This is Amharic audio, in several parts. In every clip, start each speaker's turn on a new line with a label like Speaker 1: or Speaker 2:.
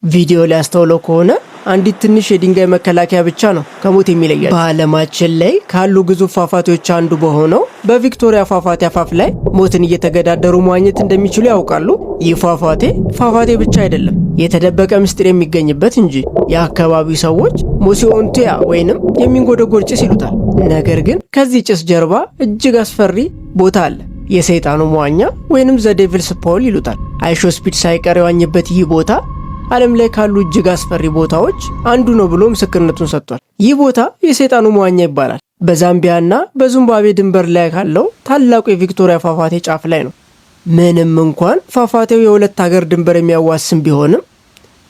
Speaker 1: ቪዲዮ ላይ አስተውለው ከሆነ አንዲት ትንሽ የድንጋይ መከላከያ ብቻ ነው ከሞት የሚለያቸው። በዓለማችን ላይ ካሉ ግዙፍ ፏፏቴዎች አንዱ በሆነው በቪክቶሪያ ፏፏቴ አፋፍ ላይ ሞትን እየተገዳደሩ መዋኘት እንደሚችሉ ያውቃሉ? ይህ ፏፏቴ ብቻ አይደለም፣ የተደበቀ ምስጢር የሚገኝበት እንጂ። የአካባቢው ሰዎች ሞሲኦንቲያ ወይንም የሚንጎደጎድ ጭስ ይሉታል። ነገር ግን ከዚህ ጭስ ጀርባ እጅግ አስፈሪ ቦታ አለ። የሰይጣኑ መዋኛ ወይንም ዘ ዴቪልስ ፑል ይሉታል። አይሾስፒድ ሳይቀር የዋኘበት ይህ ቦታ ዓለም ላይ ካሉ እጅግ አስፈሪ ቦታዎች አንዱ ነው ብሎ ምስክርነቱን ሰጥቷል። ይህ ቦታ የሰይጣኑ መዋኛ ይባላል። በዛምቢያና በዚምባብዌ ድንበር ላይ ካለው ታላቁ የቪክቶሪያ ፏፏቴ ጫፍ ላይ ነው። ምንም እንኳን ፏፏቴው የሁለት ሀገር ድንበር የሚያዋስን ቢሆንም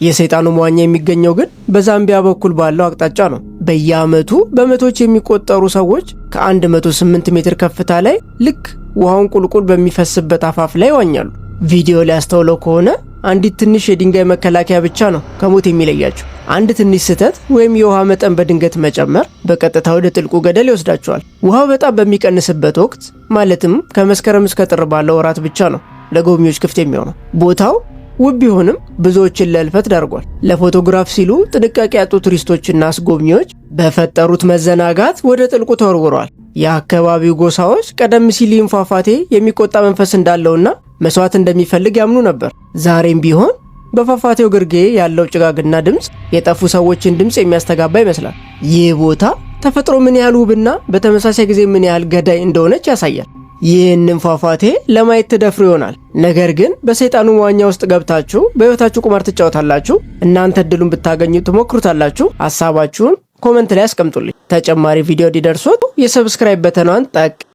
Speaker 1: የሰይጣኑ መዋኛ የሚገኘው ግን በዛምቢያ በኩል ባለው አቅጣጫ ነው። በየዓመቱ በመቶዎች የሚቆጠሩ ሰዎች ከ108 ሜትር ከፍታ ላይ ልክ ውሃውን ቁልቁል በሚፈስበት አፋፍ ላይ ይዋኛሉ። ቪዲዮ ላይ አስተውለው ከሆነ አንዲት ትንሽ የድንጋይ መከላከያ ብቻ ነው ከሞት የሚለያቸው። አንድ ትንሽ ስህተት ወይም የውሃ መጠን በድንገት መጨመር በቀጥታ ወደ ጥልቁ ገደል ይወስዳቸዋል። ውሃው በጣም በሚቀንስበት ወቅት ማለትም ከመስከረም እስከ ጥር ባለው ወራት ብቻ ነው ለጎብኚዎች ክፍት የሚሆነው። ቦታው ውብ ቢሆንም ብዙዎችን ለእልፈት ዳርጓል። ለፎቶግራፍ ሲሉ ጥንቃቄ ያጡ ቱሪስቶችና አስጎብኚዎች በፈጠሩት መዘናጋት ወደ ጥልቁ ተወርውረዋል። የአካባቢው ጎሳዎች ቀደም ሲል ይህን ፏፏቴ የሚቆጣ መንፈስ እንዳለውና መስዋዕት እንደሚፈልግ ያምኑ ነበር። ዛሬም ቢሆን በፏፏቴው ግርጌ ያለው ጭጋግና ድምፅ የጠፉ ሰዎችን ድምፅ የሚያስተጋባ ይመስላል። ይህ ቦታ ተፈጥሮ ምን ያህል ውብና በተመሳሳይ ጊዜ ምን ያህል ገዳይ እንደሆነች ያሳያል። ይህንን ፏፏቴ ለማየት ትደፍሩ ይሆናል። ነገር ግን በሰይጣኑ መዋኛ ውስጥ ገብታችሁ በሕይወታችሁ ቁማር ትጫወታላችሁ? እናንተ እድሉን ብታገኙ ትሞክሩታላችሁ? ሐሳባችሁን ኮመንት ላይ አስቀምጡልኝ። ተጨማሪ ቪዲዮ እንዲደርሶት የሰብስክራይብ በተኗን ጠቅ